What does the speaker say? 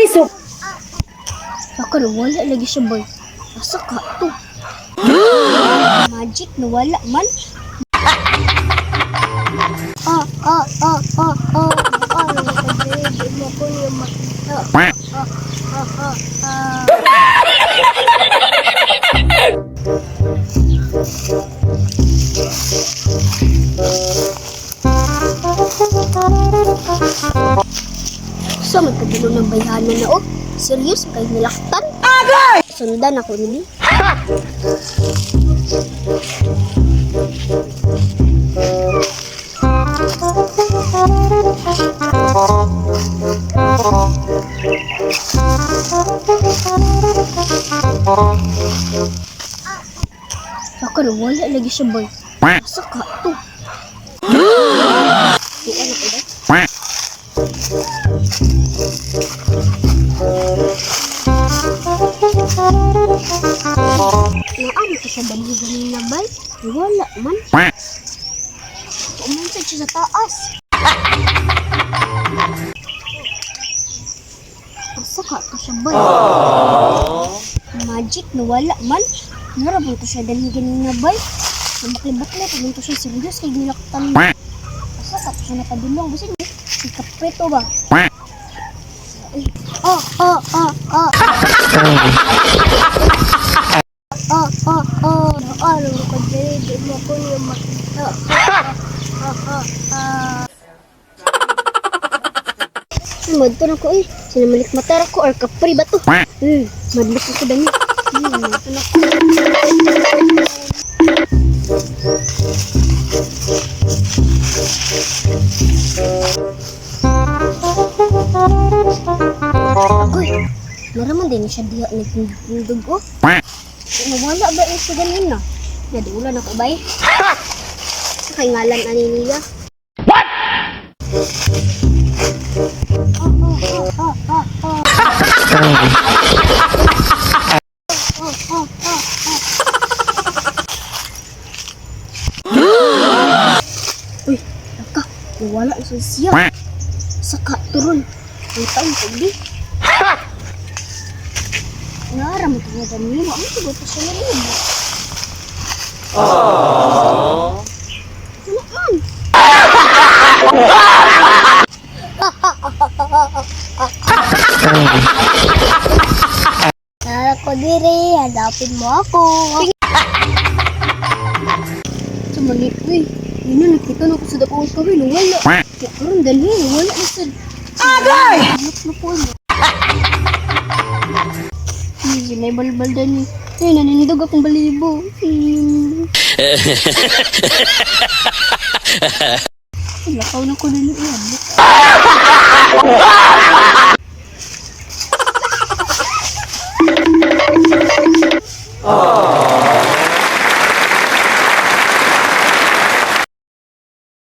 So, Baka wala lagi siya boy. Asa ka to? Magic nawala man. Baka di mo ko yung makita. Sa magkabilo ng bayhanan na oh. Serious kay nilaktan? Agay! Sundan ako nili. Baka wala lagi siya boy. Asa ka to? Di ano ko ba? Naano ko siya dali ganun na bay? Wala man. Umansad siya sa taas. Asa ka to siya bay? Magic nawala man. Narabang ko siya dali ganun na bay. Maklibat-libat pagin ko siya serious kay nilaktan mo. Asa ka to siya nakadulong. Basta niya, si Kapeto ba? Ano ko dyan, di mo ko yung makita. Madto na ko eh. Sinamalik matara ko or kapri ba to? Madlik ko dami. Madto na ko. Uy, naraman din siya diha nagtindog ko. Nawala ba yung siya ganun na? Nadulan ako ba eh? Sa kay ngalan ani niya. What? Uy, naka, nawala siya siya. Saka turun. Ang taon ko di. Naram ito nga ganyan. Ano ito ba ito siya na rin? Tumaan. Nara ko dire. Hadapin mo ako. Sumalit ko eh. Yun na nakita na ko sa dakong kawin. Wala. Kaya karoon dali. Wala na sa... Agay! Hanap na po ano. Easy, may balbal din eh. Ay, naninidog akong balibo. Lakaw na ko na yan.